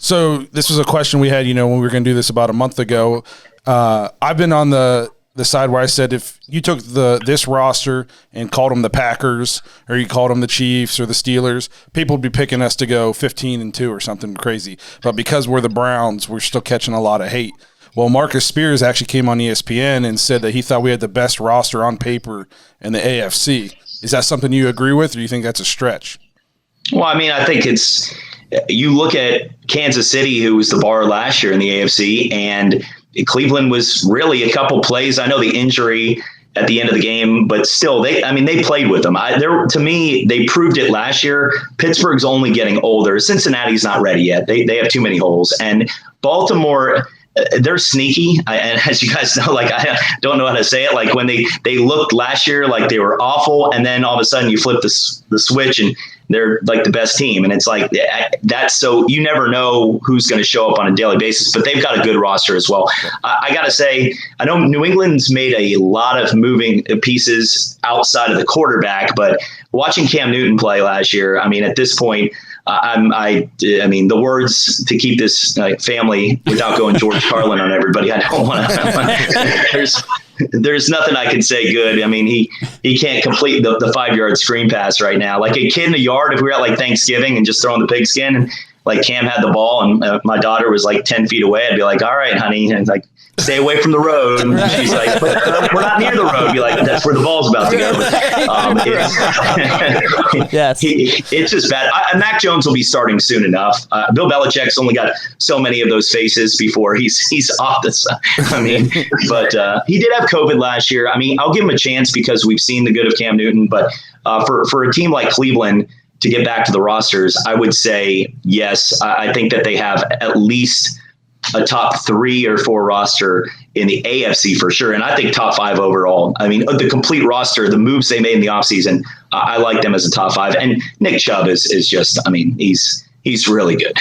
So this was a question we had, when we were going to do this about a month ago. I've been on the side where I said if you took this roster and called them the Packers or you called them the Chiefs or the Steelers, people would be picking us to go 15-2 or something crazy. But because we're the Browns, we're still catching a lot of hate. Well, Marcus Spears actually came on ESPN and said that he thought we had the best roster on paper in the AFC. Is that something you agree with, or do you think that's a stretch? Well, I mean, I think you look at Kansas City, who was the bar last year in the AFC, and Cleveland was really a couple plays. I know the injury at the end of the game, but still, they played with them. To me, they proved it last year. Pittsburgh's only getting older. Cincinnati's not ready yet. They have too many holes. And Baltimore, they're sneaky. And as you guys know, I don't know how to say it. Like when they looked last year like they were awful, and then all of a sudden you flip the switch and they're like the best team. And it's like that's so you never know who's going to show up on a daily basis, but they've got a good roster as well. I got to say, I know New England's made a lot of moving pieces outside of the quarterback, but watching Cam Newton play last year, I mean, at this point, I mean, the words to keep this family without going George Carlin on everybody. I don't want to. There's nothing I can say good. I mean, he can't complete the 5-yard screen pass right now. Like a kid in the yard, if we were at like Thanksgiving and just throwing the pigskin, and like Cam had the ball and my daughter was like 10 feet away, I'd be like, all right, honey. And like, stay away from the road. And she's like, we're not near the road. Be like, that's where the ball's about to go. Yes. It's just bad. Mac Jones will be starting soon enough. Bill Belichick's only got so many of those faces before he's off the side. I mean, but he did have COVID last year. I mean, I'll give him a chance because we've seen the good of Cam Newton. But for a team like Cleveland to get back to the rosters, I would say yes. I think that they have at least a top 3 or 4 roster in the AFC for sure. And I think top 5 overall. I mean, the complete roster, the moves they made in the offseason, I like them as a top 5. And Nick Chubb is just, I mean, he's really good.